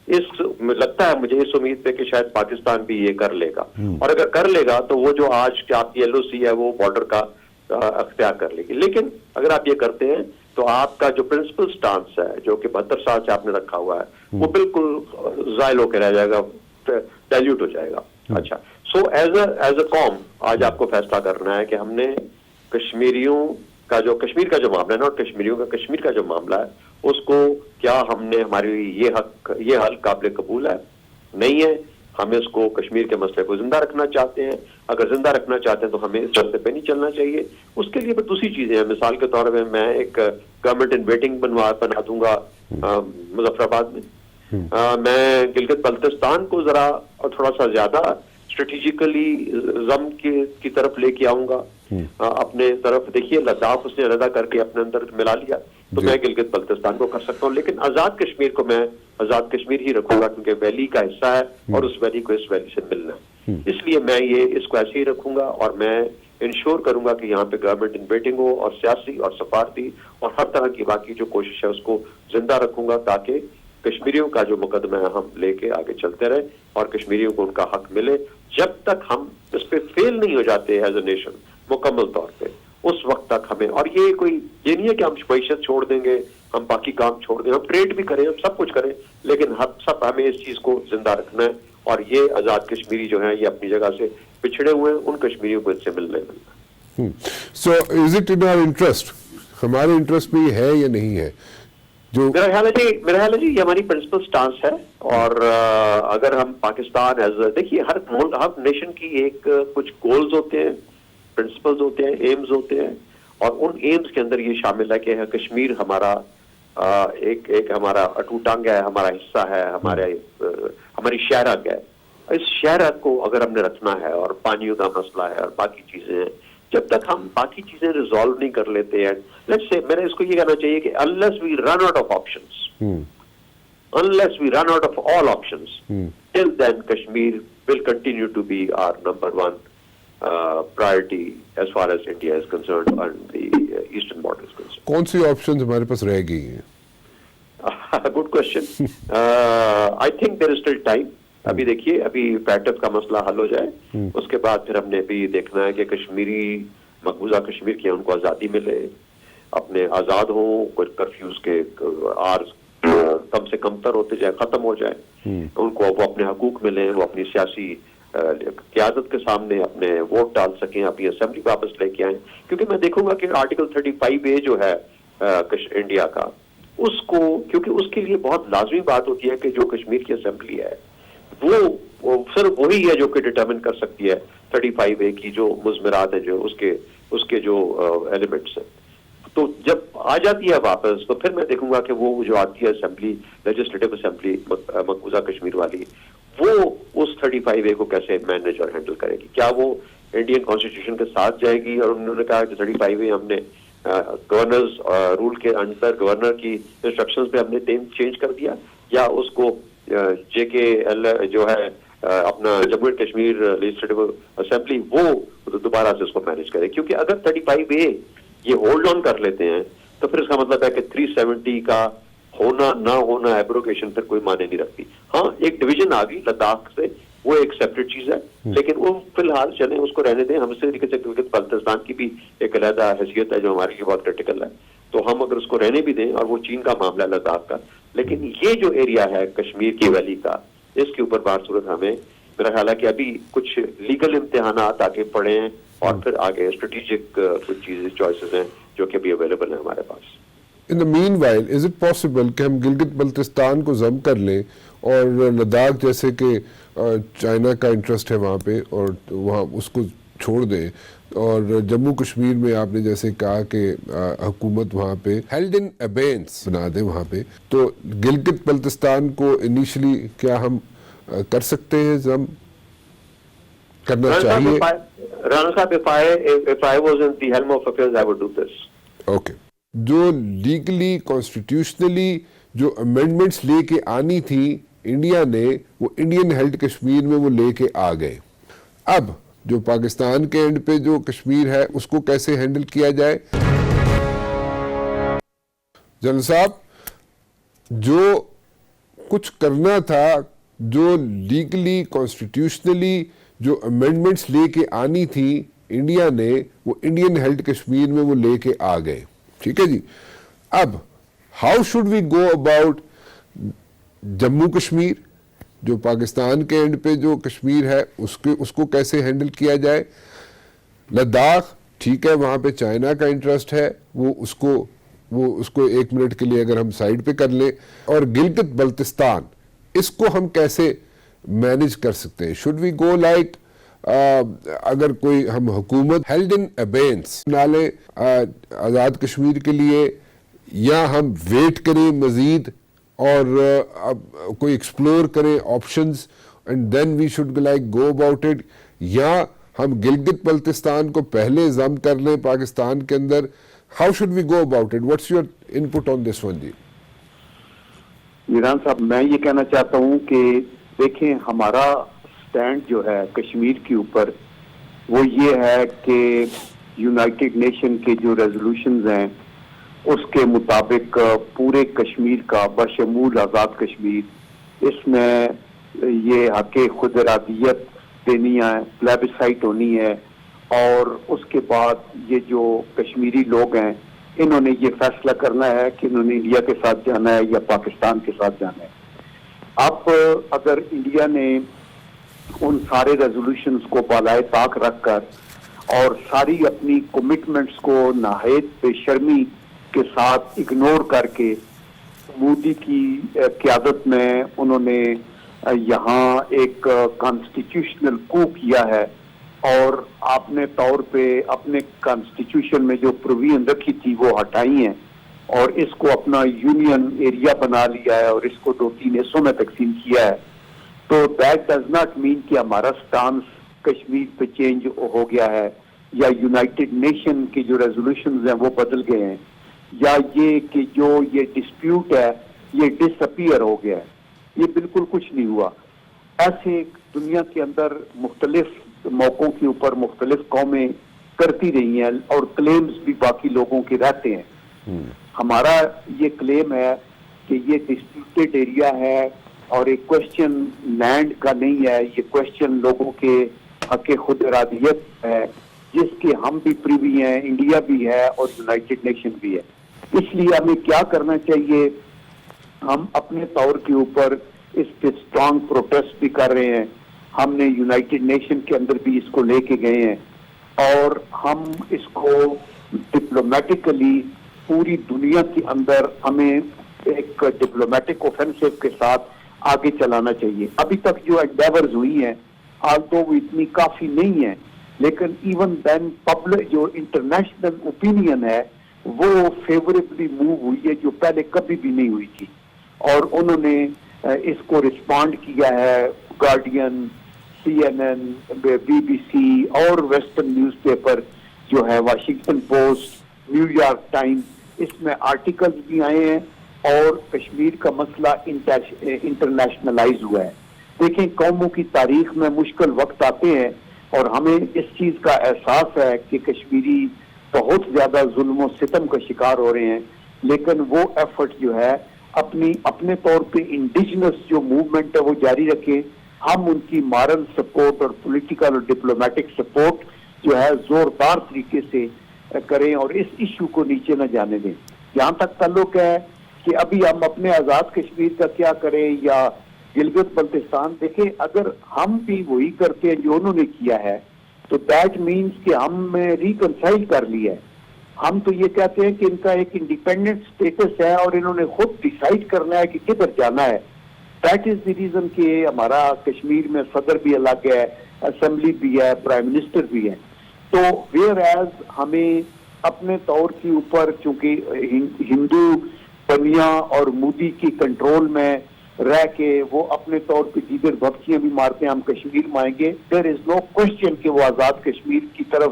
لگتا ہے مجھے اس امید پہ کہ شاید پاکستان بھی یہ کر لے گا, اور اگر کر لے گا تو وہ جو آج آپ کی LOC ہے وہ بارڈر کا اختیار کر لے گی. لیکن اگر آپ یہ کرتے ہیں تو آپ کا جو پرنسپل سٹانس ہے جو کہ 72 سال سے آپ نے رکھا ہوا ہے وہ بالکل زائل ہو کے رہ جائے گا, ڈائلیوٹ ہو جائے گا. اچھا, سو ایز اے قوم آج آپ کو فیصلہ کرنا ہے کہ ہم نے کشمیریوں کا جو کشمیر کا جو معاملہ ہے نا, اور کشمیریوں کا کشمیر کا جو معاملہ ہے اس کو کیا ہم نے ہماری یہ حل قابل قبول ہے, نہیں ہے, ہمیں اس کو کشمیر کے مسئلے کو زندہ رکھنا چاہتے ہیں. اگر زندہ رکھنا چاہتے ہیں تو ہمیں اس راستے پہ نہیں چلنا چاہیے. اس کے لیے پھر دوسری چیزیں ہیں, مثال کے طور پہ میں ایک گورنمنٹ ان ویٹنگ بنا دوں گا مظفر آباد میں, میں گلگت بلتستان کو ذرا تھوڑا سا زیادہ اسٹریٹجیکلی ضم کی طرف لے کے آؤں گا اپنے طرف. دیکھیے لداخ اس نے علیحدہ کر کے اپنے اندر ملا لیا, تو میں گلگت بلتستان کو کر سکتا ہوں, لیکن آزاد کشمیر کو میں آزاد کشمیر ہی رکھوں گا کیونکہ ویلی کا حصہ ہے اور اس ویلی کو اس ویلی سے ملنا ہے. اس لیے میں اس کو ایسے ہی رکھوں گا, اور میں انشور کروں گا کہ یہاں پہ گورنمنٹ ان ویٹنگ ہو, اور سیاسی اور سفارتی اور ہر طرح کی باقی جو کوشش ہے اس کو زندہ رکھوں گا, تاکہ کشمیریوں کا جو مقدمہ ہے ہم لے کے آگے چلتے رہیں اور کشمیریوں کو ان کا حق ملے. جب تک ہم اس پہ فیل نہیں ہو جاتے ایز اے نیشن مکمل طور پہ, اس وقت تک ہمیں, اور یہ نہیں ہے کہ ہم معیشت چھوڑ دیں گے, ہم باقی کام چھوڑ دیں, ہم ٹریڈ بھی کریں, ہم سب کچھ کریں, لیکن ہمیں اس چیز کو زندہ رکھنا ہے. اور یہ آزاد کشمیری جو ہیں یہ اپنی جگہ سے پچھڑے ہوئے ہیں, ان کشمیریوں کو ان سے ملنا ہے. So is it in our interest, ہمارے انٹرسٹ میں یہ ہے یا نہیں ہے؟ جو میرا خیال ہے جی یہ ہماری پرنسپل سٹانس ہے. اور اگر ہم پاکستان دیکھیے ہر نیشن کی ایک کچھ گولز ہوتے ہیں, پرنسپلز ہوتے ہیں, ایمز ہوتے ہیں, اور ان ایمز کے اندر یہ شامل ہے کہ کشمیر ہمارا ایک ہمارا اٹوٹ انگ ہے, ہمارا حصہ ہے, ہماری شہرک ہے. اس شہرک کو اگر ہم نے رکھنا ہے, اور پانیوں کا مسئلہ ہے اور باقی چیزیں ہیں, جب تک ہم باقی چیزیں ریزالو نہیں کر لیتے ہیں, لیٹس سے میں نے اس کو یہ کہنا چاہیے کہ unless we run out of options, unless we run out of all options, till then Kashmir will continue to be our number one priority as far as India is concerned and the eastern border is concerned. کون سی آپشنز ہمارے پاس رہ گئی ہیں؟ Good question. I think there is still time. ابھی دیکھیے, ابھی پیٹف کا مسئلہ حل ہو جائے, اس کے بعد پھر ہم نے بھی دیکھنا ہے کہ کشمیری مقبوضہ کشمیر کی ان کو آزادی ملے, اپنے آزاد ہوں, کچھ کرفیوز کے آرز کم سے کم تر ہوتے جائے, ختم ہو جائے, ان کو وہ اپنے حقوق ملیں, وہ اپنی سیاسی قیادت کے سامنے اپنے ووٹ ڈال سکیں, اپنی اسمبلی واپس لے کے آئیں. کیونکہ میں دیکھوں گا کہ آرٹیکل 35A جو ہے انڈیا کا, اس کو کیونکہ اس کے لیے بہت لازمی بات ہوتی ہے کہ جو کشمیر کی اسمبلی ہے وہ صرف وہی ہے جو کہ ڈٹرمن کر سکتی ہے 35A کی جو مضمرات ہیں, جو اس کے جو ایلیمنٹس ہیں. تو جب آ جاتی ہے واپس تو پھر میں دیکھوں گا کہ وہ جو آتی ہے اسمبلی, لیجسلیٹو اسمبلی مقبوضہ کشمیر والی, وہ اس 35A کو کیسے مینج اور ہینڈل کرے گی. کیا وہ انڈین کانسٹیٹیوشن کے ساتھ جائے گی, اور انہوں نے کہا کہ 35A ہم نے گورنرز رول کے انڈر گورنر کی انسٹرکشنز پہ ہم نے چینج کر دیا, یا اس کو جے کے ایل جو ہے اپنا Jammu and Kashmir legislative assembly وہ دوبارہ سے اس کو مینج کرے. کیونکہ اگر 35A یہ ہولڈ آن کر لیتے ہیں تو پھر اس کا مطلب ہے کہ 370 کا ہونا نہ ہونا ایبروگیشن پھر کوئی معنی نہیں رکھتی. ہاں ایک ڈویژن آ گئی لداخ سے, وہ ایک سیپریٹ چیز ہے, لیکن وہ فی الحال چلیں اس کو رہنے دیں. ہم سے گلگت بلتستان کی بھی ایک علیحدہ حیثیت ہے جو ہمارے لیے بہت کرٹیکل ہے, تو ہم اگر اس کو رہنے بھی دیں, اور وہ چین کا معاملہ ہے لداخ کا, لیکن یہ جو ایریا ہے کشمیر کی ویلی کا, اس کے اوپر بار صورت ہمیں میرا خیال ہے کہ ابھی کچھ لیگل امتحانات آگے پڑے ہیں, اور پھر آگے اسٹریٹجک کچھ چیزیں چوائسز ہیں جو کہ ابھی اویلیبل ہیں ہمارے پاس. In the meanwhile, is it possible کہ ہم گلگت بلتستان کو ضم کر لیں اور لداخ جیسے کہ چائنا کا انٹرسٹ ہے وہاں پہ, اور وہاں اس کو چھوڑ دیں, اور جموں کشمیر میں آپ نے جیسے کہا کہ حکومت وہاں پہ ہیلڈ ان ابینس بنا دیں وہاں پہ, تو گلگت بلتستان کو انیشلی کیا ہم کر سکتے ہیں, ضم کرنا چاہیے؟ رانا صاحب, if I was in the helm of affairs, I would do this. Okay, جو لیگلی کانسٹیٹیوشنلی جو امینڈمنٹس لے کے آنی تھی انڈیا نے, وہ انڈین ہیلڈ کشمیر میں وہ لے کے آ گئے. اب جو پاکستان کے اینڈ پہ جو کشمیر ہے اس کو کیسے ہینڈل کیا جائے؟ جنرل صاحب, جو کچھ کرنا تھا, جو لیگلی کانسٹیٹیوشنلی جو امینڈمنٹس لے کے آنی تھی انڈیا نے, وہ انڈین ہیلڈ کشمیر میں وہ لے کے آ گئے. ٹھیک ہے جی. اب how should we go about Jammu Kashmir, جو پاکستان کے اینڈ پہ جو کشمیر ہے اس کو کیسے ہینڈل کیا جائے؟ لداخ ٹھیک ہے, وہاں پہ چائنا کا انٹرسٹ ہے, وہ اس کو 1 منٹ کے لیے اگر ہم سائڈ پہ کر لیں, اور گلگت بلتستان اس کو ہم کیسے مینج کر سکتے ہیں؟ شوڈ وی گو لائک اگر کوئی ہم حکومت ہیلڈ ان ابینس بنا لیں آزاد کشمیر کے لیے, یا ہم ویٹ کریں مزید اور کوئی ایکسپلور کریں options and then we should like go about it, یا ہم گلگت بلتستان کو پہلے ضم کر لیں پاکستان کے اندر؟ How should we go about it? What's your input on this one? جی میران صاحب, میں یہ کہنا چاہتا ہوں کہ دیکھیں, ہمارا سٹینڈ جو ہے کشمیر کے اوپر وہ یہ ہے کہ یونائٹڈ نیشن کے جو ریزولوشنز ہیں اس کے مطابق پورے کشمیر کا بشمول آزاد کشمیر, اس میں یہ حق خود ارادیت دینی ہے, پلیبسائٹ ہونی ہے, اور اس کے بعد یہ جو کشمیری لوگ ہیں انہوں نے یہ فیصلہ کرنا ہے کہ انہوں نے انڈیا کے ساتھ جانا ہے یا پاکستان کے ساتھ جانا ہے. اب اگر انڈیا نے ان سارے ریزولوشنز کو بالائے طاق رکھ کر اور ساری اپنی کمٹمنٹس کو نہایت بے شرمی کے ساتھ اگنور کر کے مودی کی قیادت میں انہوں نے یہاں ایک کانسٹیٹیوشنل کو کیا ہے, اور آپ نے طور پہ اپنے کانسٹیٹیوشن میں جو پروویژن رکھی تھی وہ ہٹائی ہیں, اور اس کو اپنا یونین ایریا بنا لیا ہے, اور اس کو 2-3 حصوں میں تقسیم کیا ہے. تو دیٹ ڈز ناٹ مین کہ ہمارا سٹانس کشمیر پہ چینج ہو گیا ہے, یا یونائٹڈ نیشن کے جو ریزولوشنز ہیں وہ بدل گئے ہیں, یا یہ کہ جو یہ ڈسپیوٹ ہے یہ ڈس اپیئر ہو گیا ہے. یہ بالکل کچھ نہیں ہوا. ایسے دنیا کے اندر مختلف موقعوں کے اوپر مختلف قومیں کرتی رہی ہیں, اور کلیمز بھی باقی لوگوں کے رہتے ہیں. ہمارا یہ کلیم ہے کہ یہ ڈسپیوٹڈ ایریا ہے, اور ایک کوشچن لینڈ کا نہیں ہے, یہ کوشچن لوگوں کے حق خود ارادیت ہے, جس کے ہم بھی پریوی ہیں, انڈیا بھی ہے اور یونائٹڈ نیشن بھی ہے. اس لیے ہمیں کیا کرنا چاہیے, ہم اپنے طور کے اوپر اس پہ اسٹرانگ پروٹیسٹ بھی کر رہے ہیں. ہم نے یونائٹڈ نیشن کے اندر بھی اس کو لے کے گئے ہیں, اور ہم اس کو ڈپلومیٹکلی پوری دنیا کے اندر ہمیں ایک ڈپلومیٹک اوفینسو کے ساتھ آگے چلانا چاہیے. ابھی تک جو انڈیورز ہوئی ہیں آلدو وہ اتنی کافی نہیں ہیں, لیکن ایون دین پبلک جو انٹرنیشنل اوپینین ہے وہ فیوریبلی موو ہوئی ہے, جو پہلے کبھی بھی نہیں ہوئی تھی, اور انہوں نے اس کو رسپونڈ کیا ہے. گارڈین, CNN, BBC اور ویسٹرن نیوز پیپر جو ہے Washington Post, New York Times, اس میں آرٹیکلز بھی آئے ہیں اور کشمیر کا مسئلہ انٹرنیشنلائز ہوا ہے. دیکھیں قوموں کی تاریخ میں مشکل وقت آتے ہیں اور ہمیں اس چیز کا احساس ہے کہ کشمیری بہت زیادہ ظلم و ستم کا شکار ہو رہے ہیں, لیکن وہ ایفرٹ جو ہے اپنے طور پہ انڈیجنس جو موومنٹ ہے وہ جاری رکھیں. ہم ان کی مارل سپورٹ اور پولیٹیکل اور ڈپلومیٹک سپورٹ جو ہے زوردار طریقے سے کریں اور اس ایشو کو نیچے نہ جانے دیں. جہاں تک تعلق ہے کہ ابھی ہم اپنے آزاد کشمیر کا کیا کریں یا گلگت بلتستان, دیکھیں اگر ہم بھی وہی کرتے ہیں جو انہوں نے کیا ہے تو دیٹ مینس کہ ہم نے ریکنسائل کر لیا ہے. ہم تو یہ کہتے ہیں کہ ان کا ایک انڈیپینڈنٹ سٹیٹس ہے اور انہوں نے خود ڈیسائیڈ کرنا ہے کہ کدھر جانا ہے. دیٹ از دی ریزن کہ ہمارا کشمیر میں صدر بھی الگ ہے, اسمبلی بھی ہے, پرائم منسٹر بھی ہے. تو ویئر ایز ہمیں اپنے طور کے اوپر چونکہ ہندو پنیا اور مودی کی کنٹرول میں رہ کے وہ اپنے طور پہ دیگر بھکتیاں بھی مارتے ہیں, ہم کشمیر میں آئیں گے, دیر از نو کوشچن کہ وہ آزاد کشمیر کی طرف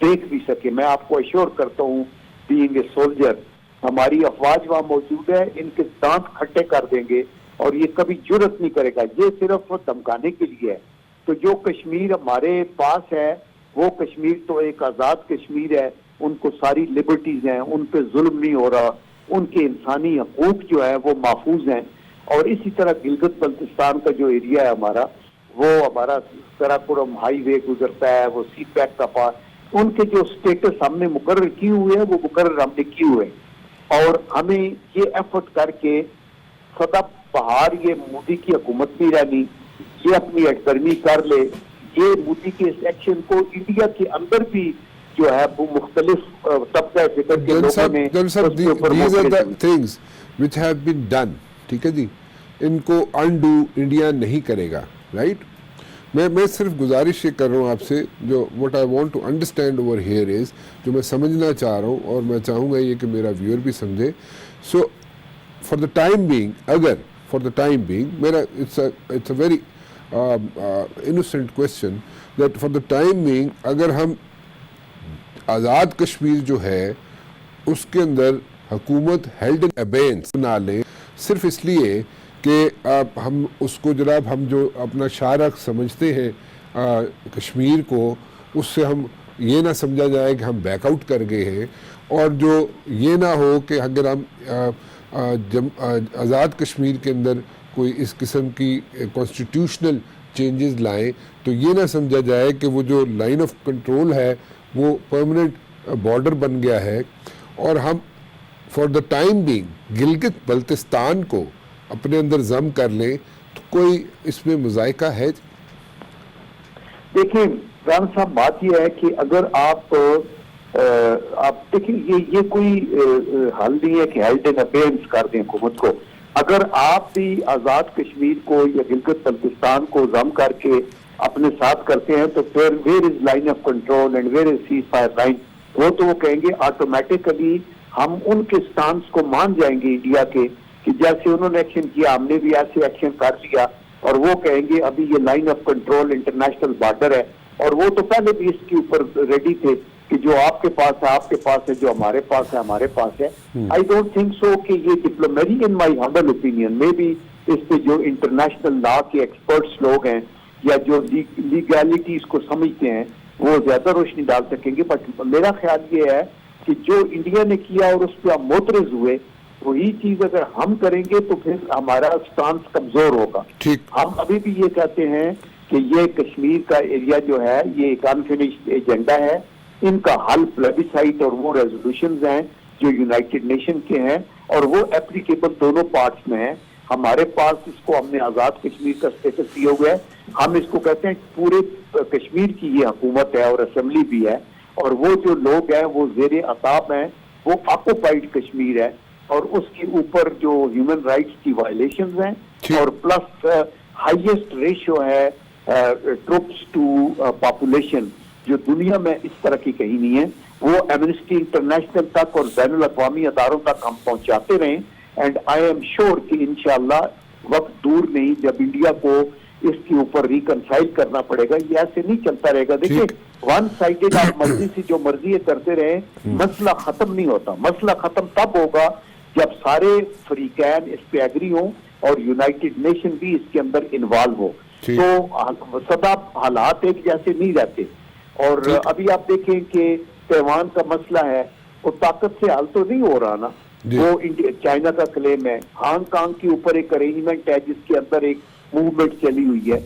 دیکھ بھی سکے. میں آپ کو ایشور کرتا ہوں بینگ اے سولجر, ہماری افواج وہاں موجود ہے, ان کے دانت کھٹے کر دیں گے اور یہ کبھی جرت نہیں کرے گا. یہ صرف دھمکانے کے لیے ہے. تو جو کشمیر ہمارے پاس ہے وہ کشمیر تو ایک آزاد کشمیر ہے, ان کو ساری لبرٹیز ہیں, ان پہ ظلم نہیں ہو رہا, ان کے انسانی حقوق جو ہے وہ محفوظ ہیں. اور اسی طرح گلگت بلتستان کا جو ایریا ہے ہمارا, وہ ہمارا قراقرم ہائی وے گزرتا ہے, وہ سی پیک کا پاس, ان کے جو سٹیٹس ہم نے مقرر کیے ہوئے ہیں وہ مقرر ہم نے کیے ہوئے ہیں. اور ہمیں یہ ایفرٹ کر کے سدا بہار یہ مودی کی حکومت نہیں رہنی, یہ اپنی اٹرنی کر لے. یہ مودی کے اس ایکشن کو انڈیا کے اندر بھی جو ہے وہ مختلف طبقہ فکر کے لوگوں نے which have been done, ٹھیک ہے جی, ان کو انڈو انڈیا نہیں کرے گا, رائٹ. میں صرف گزارش یہ کر رہا ہوں آپ سے, جو what I want to understand over here is, جو میں سمجھنا چاہ رہا ہوں اور میں چاہوں گا یہ کہ میرا ویور بھی سمجھے. سو for the time being, میرا it's a very innocent question that for the time being اگر ہم آزاد کشمیر جو ہے اس کے اندر حکومت held in abeyance بنا لیں, صرف اس لیے کہ ہم اس کو جناب ہم جو اپنا شارک سمجھتے ہیں کشمیر کو, اس سے ہم یہ نہ سمجھا جائے کہ ہم بیک آؤٹ کر گئے ہیں, اور جو یہ نہ ہو کہ اگر ہم آزاد کشمیر کے اندر کوئی اس قسم کی کانسٹیٹیوشنل چینجز لائیں تو یہ نہ سمجھا جائے کہ وہ جو لائن آف کنٹرول ہے وہ پرماننٹ بارڈر بن گیا ہے, اور ہم for the time being Gilgit Baltistan کو اپنے اندر ضم کر لیں. تو کوئی اس میں مذائقہ ہے؟ دیکھیں رام صاحب, بات یہ ہے کہ اگر آپ دیکھیں یہ کوئی حل نہیں ہے کہ ہیلڈ ان ابیئنس کر دیں حکومت کو. اگر آپ بھی آزاد کشمیر کو یا گلگت بلتستان کو ضم کر کے اپنے ساتھ کرتے ہیں تو پھر where is line of control and where is cease fire line, وہ تو وہ کہیں گے آٹومیٹکلی ہم ان کے سٹانس کو مان جائیں گے انڈیا کے کہ جیسے انہوں نے ایکشن کیا ہم نے بھی ایسے ایکشن کر لیا, اور وہ کہیں گے ابھی یہ line of control international border ہے, اور وہ تو پہلے بھی اس کے اوپر ریڈی تھے کہ جو آپ کے پاس ہے آپ کے پاس ہے, جو ہمارے پاس ہے ہمارے پاس ہے. آئی ڈونٹ تھنک سو کہ یہ ڈپلومیسی, ان مائی ہمبل اوپینین میں بھی اس پہ جو انٹرنیشنل لا کے ایکسپرٹس لوگ ہیں یا جو لیگیلٹیز کو سمجھتے ہیں وہ زیادہ روشنی ڈال سکیں گے. بٹ میرا خیال یہ ہے کہ جو انڈیا نے کیا اور اس پہ ہم معترض ہوئے, وہی چیز اگر ہم کریں گے تو پھر ہمارا سٹانس کمزور ہوگا. ہم ابھی بھی یہ کہتے ہیں کہ یہ کشمیر کا ایریا جو ہے یہ ایک انفینشڈ ایجنڈا ہے, ان کا حل پلیبیسائٹ اور وہ ریزولوشنز ہیں جو یونائٹڈ نیشن کے ہیں اور وہ اپلیکیبل دونوں پارٹس میں ہیں. ہمارے پاس اس کو ہم نے آزاد کشمیر کا سٹیٹس دیا ہوا ہے, ہم اس کو کہتے ہیں پورے کشمیر کی یہ حکومت ہے اور اسمبلی بھی ہے, اور وہ جو لوگ ہیں وہ زیر عطاب ہیں, وہ آکوپائڈ کشمیر ہے, اور اس کے اوپر جو ہیومن رائٹس کی وائلیشنز ہیں اور پلس ہائیسٹ ریشو ہے ٹروپس ٹو پاپولیشن جو دنیا میں اس طرح کی کہیں نہیں ہے, وہ ایمنسٹی انٹرنیشنل تک اور بین الاقوامی اداروں تک ہم پہنچاتے رہیں. اینڈ آئی ایم شیور کہ انشاءاللہ وقت دور نہیں جب انڈیا کو اس کے اوپر ریکنسائل کرنا پڑے گا, یہ ایسے نہیں چلتا رہے گا. دیکھیں ون سائڈڈ آپ مرضی سے جو مرضی کرتے رہے, مسئلہ ختم نہیں ہوتا. مسئلہ ختم تب ہوگا جب سارے فریقین اس پہ ایگری ہوں اور یونائٹڈ نیشن بھی اس کے اندر انوالو ہو. تو سدا حالات ایک جیسے نہیں رہتے. اور ابھی آپ دیکھیں کہ تیوان کا مسئلہ ہے, وہ طاقت سے حل تو نہیں ہو رہا نا, وہ چائنا کا کلیم ہے. ہانگ کانگ کے اوپر ایک ارینجمنٹ ہے جس کے اندر ایک موومنٹ چلی ہوئی ہے.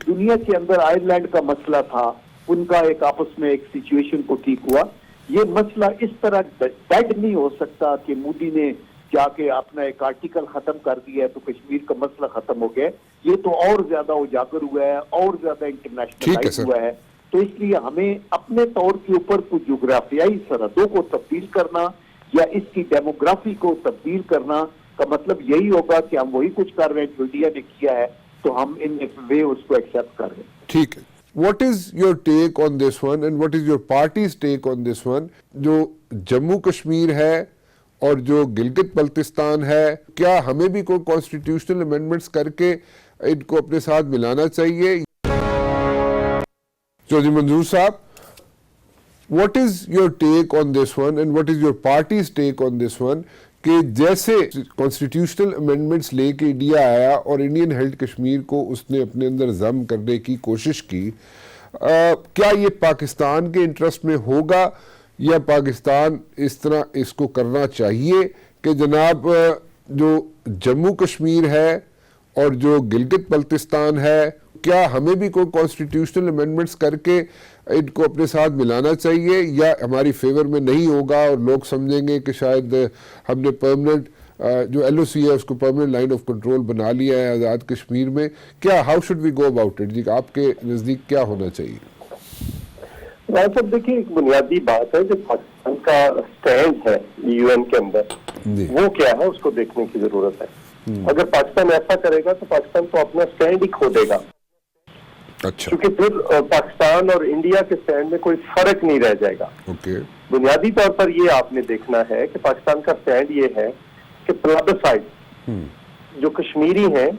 دنیا کے اندر آئرلینڈ کا مسئلہ تھا, ان کا ایک آپس میں ایک سچویشن کو ٹھیک ہوا. یہ مسئلہ اس طرح ڈیڈ نہیں ہو سکتا کہ مودی نے جا کے اپنا ایک آرٹیکل ختم کر دیا ہے تو کشمیر کا مسئلہ ختم ہو گیا. یہ تو اور زیادہ اجاگر ہوا ہے, اور زیادہ انٹرنیشنلائز ہوا ہے. تو اس لیے ہمیں اپنے طور کے اوپر کچھ جغرافیائی سرحدوں کو تبدیل کرنا یا اس کی ڈیموگرافی کو تبدیل کرنا کا مطلب یہی ہوگا کہ ہم وہی کچھ کر رہے ہیں جو انڈیا نے کیا ہے, تو ہم ان وے اس کو ایکسپٹ کر رہے ہیں. ٹھیک ہے. What is your take on this one and what is your party's take on this one? جو جموں کشمیر ہے اور جو گلگت بلتستان ہے, کیا ہمیں بھی کوئی کانسٹیٹیوشنل امینڈمنٹس کر کے ان کو اپنے ساتھ ملانا چاہیے؟ چودھری منظور صاحب, what is your take on this one and what is your party's take on this one کہ جیسے کانسٹیٹیوشنل امینڈمنٹس لے کے انڈیا آیا اور انڈین ہیلڈ کشمیر کو اس نے اپنے اندر ضم کرنے کی کوشش کی, کیا یہ پاکستان کے انٹرسٹ میں ہوگا یا پاکستان اس طرح اس کو کرنا چاہیے کہ جناب جو جموں کشمیر ہے اور جو گلگت بلتستان ہے, کیا ہمیں بھی کوئی کانسٹیٹیوشنل امینڈمنٹس کر کے ان کو اپنے ساتھ ملانا چاہیے یا ہماری فیور میں نہیں ہوگا اور لوگ سمجھیں گے کہ شاید ہم نے پرماننٹ جو ایل او سی ہے اس کو پرماننٹ لائن آف کنٹرول بنا لیا ہے آزاد کشمیر میں؟ کیا how should we go about it? جی آپ کے نزدیک کیا ہونا چاہیے؟ صاحب دیکھیے, ایک بنیادی بات ہے جو پاکستان کا اسٹینڈ ہے یو این کے اندر وہ کیا ہے اس کو دیکھنے کی ضرورت ہے. اگر پاکستان ایسا کرے گا تو پاکستان تو اپنا اسٹینڈ ہی کھو دے گا. کیونکہ پھر پاکستان اور انڈیا کے اسٹینڈ میں کوئی فرق نہیں رہ جائے گا. بنیادی طور پر یہ آپ نے دیکھنا ہے کہ پاکستان کا اسٹینڈ یہ ہے کہ پلابسائڈ جو کشمیری ہیں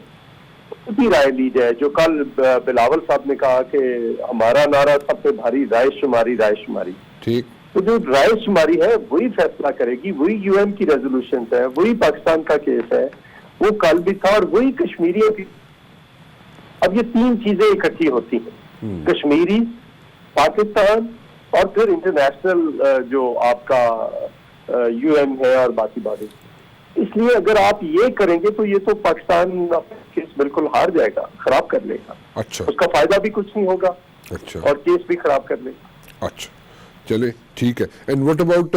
کی رائے لی جائے. جو کل بلاول صاحب نے کہا کہ ہمارا نعرہ سب سے بھاری رائے شماری, رائے شماری. تو جو رائے شماری ہے وہی فیصلہ کرے گی, وہی یو این کی ریزولوشن ہے, وہی پاکستان کا کیس ہے, وہ کل بھی تھا, اور وہی کشمیریوں کی. اب یہ تین چیزیں اکٹھی ہوتی ہیں, کشمیری, پاکستان اور پھر انٹرنیشنل جو آپ کا یو این ہے اور باقی باتیں. اس لیے اگر آپ یہ کریں گے تو یہ تو پاکستان کیس بالکل ہار جائے گا, خراب کر لے گا. اس کا فائدہ بھی کچھ نہیں ہوگا اور کیس بھی خراب کر لے گا. اچھا چلے ٹھیک ہے. And what about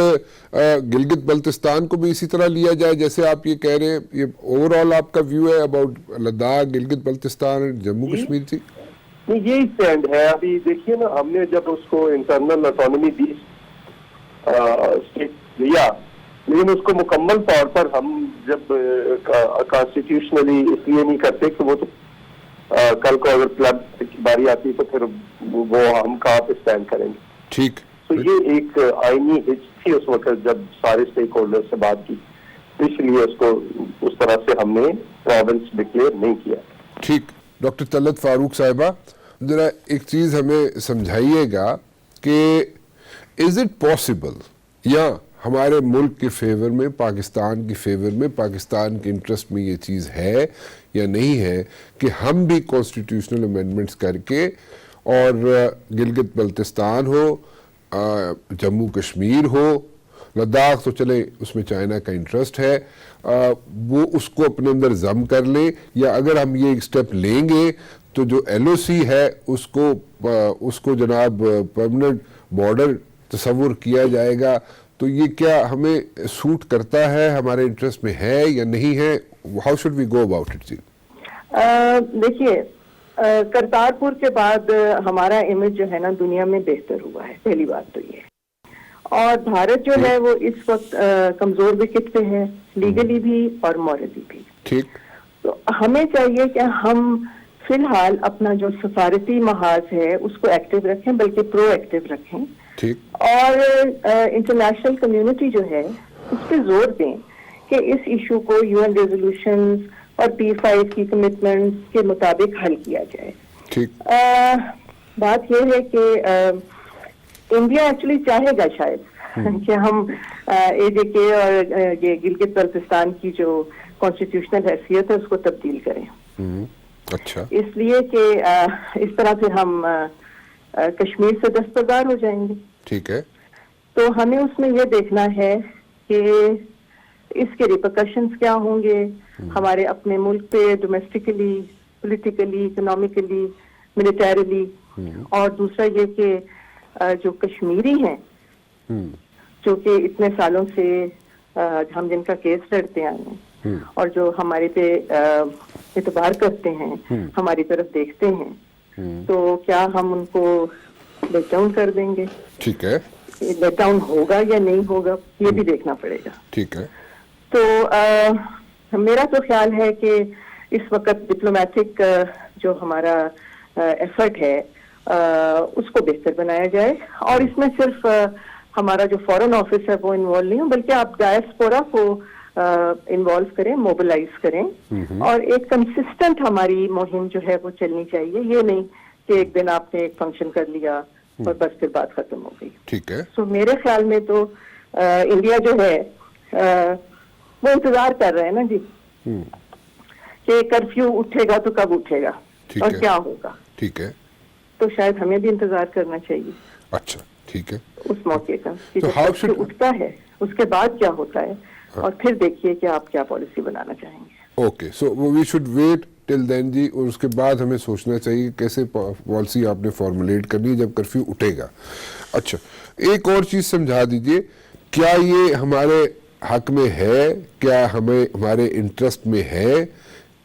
Gilgit Baltistan کو بھی اسی طرح لیا جائے جیسے آپ یہ کہہ رہے ہیں؟ یہ اوور آل آپ کا ویو ہے اباؤٹ لداخ, گلگت بلتستان, جموں کشمیر؟ تھی یہی اسٹینڈ ہے. ابھی دیکھیے نا, ہم نے جب اس کو انٹرنل آٹونومی دی اسٹیٹ لیا, لیکن اس کو مکمل طور پر ہم جب کانسٹیٹیوشنلی اس لیے نہیں کرتے کہ وہ تو کل کو اگر کلب کی باری آتی تو پھر وہ ہم کہاں پہ اسٹینڈ کریں گے. ٹھیک. تو یہ ایک آئینی ہچ تھی اس وقت جب سارے اسٹیک ہولڈر سے بات کی, اس لیے اس کو اس طرح سے ہم نے پروونس ڈکلیئر نہیں کیا. ٹھیک. ڈاکٹر طلعت فاروق صاحبہ, ذرا ایک چیز ہمیں سمجھائیے گا کہ از اٹ پاسبل یا ہمارے ملک کے فیور میں, پاکستان کی فیور میں, پاکستان کے انٹرسٹ میں یہ چیز ہے یا نہیں ہے کہ ہم بھی کانسٹیٹیوشنل امینڈمنٹس کر کے اور گلگت بلتستان ہو, جموں کشمیر ہو, لداخ تو چلے اس میں چائنا کا انٹرسٹ ہے, وہ اس کو اپنے اندر ضم کر لیں, یا اگر ہم یہ ایک سٹیپ لیں گے تو جو ایل او سی ہے اس کو جناب پرماننٹ بارڈر تصور کیا جائے گا, تو یہ کیا ہمیں سوٹ کرتا ہے, ہمارے انٹرسٹ میں ہے یا نہیں ہے؟ How should we go about it? دیکھیے, کرتارپور کے بعد ہمارا امیج جو ہے نا دنیا میں بہتر ہوا ہے, پہلی بات تو یہ. اور بھارت جو ہے وہ اس وقت کمزور وکٹ پہ ہے, لیگلی بھی اور مورلی بھی. ٹھیک. تو ہمیں چاہیے کہ ہم فی الحال اپنا جو سفارتی محاذ ہے اس کو ایکٹیو رکھیں, بلکہ پرو ایکٹیو رکھیں. اور انٹرنیشنل کمیونٹی جو ہے اس پہ زور دیں کہ اس ایشو کو یو این ریزولوشنز اور P5 کی کمٹمنٹس کے مطابق حل کیا جائے. بات یہ ہے کہ انڈیا ایکچولی چاہے گا شاید کہ ہم AJK اور یہ گلگت بلتستان کی جو کانسٹیٹیوشنل حیثیت ہے اس کو تبدیل کریں. اچھا. اس لیے کہ اس طرح سے ہم کشمیر سے دستبردار ہو جائیں گے. ٹھیک ہے. تو ہمیں اس میں یہ دیکھنا ہے کہ اس کے ریپرکشنز کیا ہوں گے ہمارے اپنے ملک پہ، ڈومیسٹکلی، پولیٹیکلی، اکنامکلی، ملیٹریلی، اور دوسرا یہ کہ جو کشمیری ہیں جو کہ اتنے سالوں سے ہم جن کا کیس لڑتے آئے ہیں اور جو ہمارے پہ اعتبار کرتے ہیں، ہماری طرف دیکھتے ہیں، تو کیا ہم ان کو لیٹ ڈاؤن کر دیں گے؟ ٹھیک ہے. لیٹ ڈاؤن ہوگا یا نہیں ہوگا یہ بھی دیکھنا پڑے گا. ٹھیک ہے. تو میرا تو خیال ہے کہ اس وقت ڈپلومیٹک جو ہمارا ایفرٹ ہے اس کو بہتر بنایا جائے، اور اس میں صرف ہمارا جو فورن آفس ہے وہ انوالو نہیں ہو، بلکہ آپ ڈائسپورا کو انوالو کریں، موبلائز کریں، اور ایک کنسسٹنٹ ہماری مہم جو ہے وہ چلنی چاہیے. یہ نہیں کہ ایک دن آپ نے ایک فنکشن کر لیا اور بس پھر بات ختم ہو گئی. ٹھیک ہے. سو میرے خیال میں تو انڈیا جو ہے وہ انتظار کر رہے ہیں نا جی کہ کرفیو اٹھے گا تو کب اٹھے گا اور کیا ہوگا. ٹھیک ہے. تو شاید ہمیں بھی انتظار کرنا چاہیے. اچھا. ٹھیک ہے. اس موقع کا کہ جب کرفیو اٹھتا ہے اس کے بعد کیا ہوتا ہے، اور پھر دیکھیے کہ آپ کیا پالیسی بنانا چاہیں گے. Okay. So we should wait till then جی، اور اس کے بعد ہمیں سوچنا چاہیے کیسے پالیسی آپ نے فارمولیٹ کرنی ہے جب کرفیو اٹھے گا. اچھا، ایک اور چیز سمجھا دیجئے، کیا یہ ہمارے حق میں ہے، کیا ہمیں ہمارے انٹرسٹ میں ہے،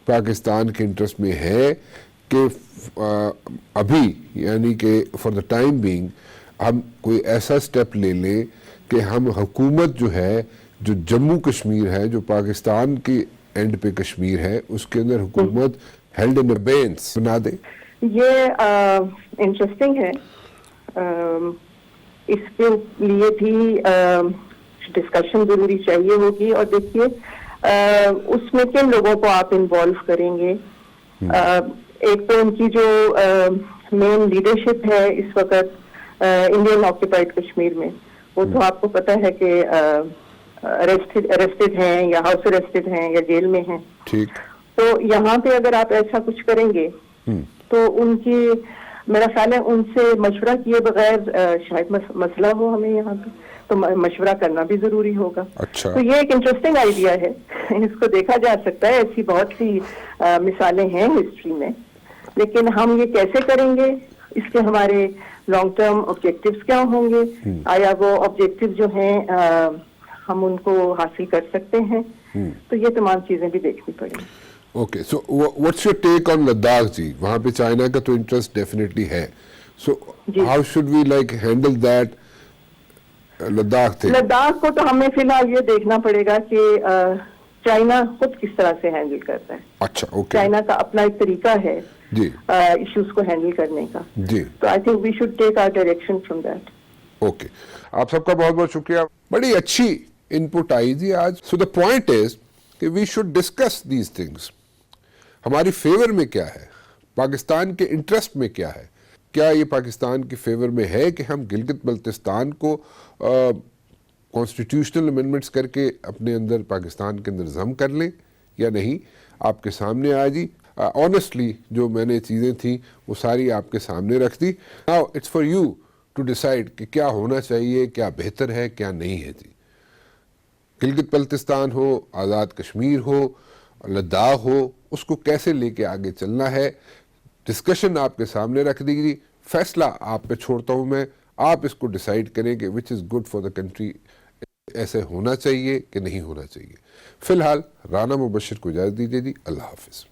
پاکستان کے انٹرسٹ میں ہے کہ ابھی یعنی کہ فار دا ٹائم بینگ ہم کوئی ایسا سٹیپ لے لیں کہ ہم حکومت جو ہے، جو جموں کشمیر ہے، جو پاکستان کی اینڈ پہ کشمیر ہے، اس کے اندر حکومت ہیلڈ ان ابینس بنا دے؟ یہ انٹرسٹنگ ہے. اس کے لیے بھی ڈسکشن ضروری چاہیے ہوگی، اور دیکھیے اس میں کن لوگوں کو آپ انوالو کریں گے. ایک تو ان کی جو مین لیڈرشپ ہے اس وقت انڈین آکوپائڈ کشمیر میں، وہ تو آپ کو پتہ ہے کہ ارسٹڈ ہیں یا ہاؤس ارسٹڈ ہیں یا جیل میں ہیں. ٹھیک. تو یہاں پہ اگر آپ ایسا کچھ کریں گے تو ان کی، میرا خیال ہے ان سے مشورہ کیے بغیر شاید مسئلہ ہو ہمیں یہاں پہ، تو مشورہ کرنا بھی ضروری ہوگا. اچھا. تو یہ ایک انٹرسٹنگ آئیڈیا ہے، اس کو دیکھا جا سکتا ہے. ایسی بہت سی مثالیں ہیں ہسٹری میں، لیکن ہم یہ کیسے کریں گے، اس کے ہمارے لانگ ٹرم آبجیکٹیوز کیا ہوں گے، آیا وہ آبجیکٹیو جو ہیں ہم ان کو حاصل کر سکتے ہیں، تو یہ تمام چیزیں بھی دیکھنی پڑیں گی. Okay. So what's your take on Ladakh جی؟ وہاں پہ چائنا کا تو انٹرسٹ ڈیفینیٹلی ہے، so how should we like handle that Ladakh? Ladakh کو تو ہمیں فی الحال یہ دیکھنا پڑے گا کہ چائنا خود کس طرح سے ہینڈل کرتا ہے. اچھا. اوکے. چائنا کا اپنا ایک طریقہ ہے جی ایشوز کو ہینڈل کرنے کا. جی. تو I think we should take our direction from that. Okay. آپ سب کا بہت بہت شکریہ، بڑی اچھی ان پٹ آئی جی آج. سو دا پوائنٹ از کہ we should discuss these things. ہماری فیور میں کیا ہے، پاکستان کے انٹرسٹ میں کیا ہے، کیا یہ پاکستان کے فیور میں ہے کہ ہم گلگت بلتستان کو کانسٹیٹیوشنل امینڈمنٹس کر کے اپنے اندر پاکستان کے اندر ضم کر لیں یا نہیں. آپ کے سامنے آ جی. آنیسٹلی جو میں نے چیزیں تھیں وہ ساری آپ کے سامنے رکھ دی. Now it's for you to decide کہ کیا ہونا چاہیے، کیا بہتر ہے، کیا نہیں ہے جی. گلگت بلتستان ہو، آزاد کشمیر ہو، لداخ ہو، اس کو کیسے لے کے آگے چلنا ہے، ڈسکشن آپ کے سامنے رکھ دی گئی. فیصلہ آپ پہ چھوڑتا ہوں میں، آپ اس کو ڈیسائیڈ کریں کہ which is good for the country, ایسے ہونا چاہیے کہ نہیں ہونا چاہیے. فی الحال رانا مبشر کو اجازت دیجیے جی. اللہ حافظ.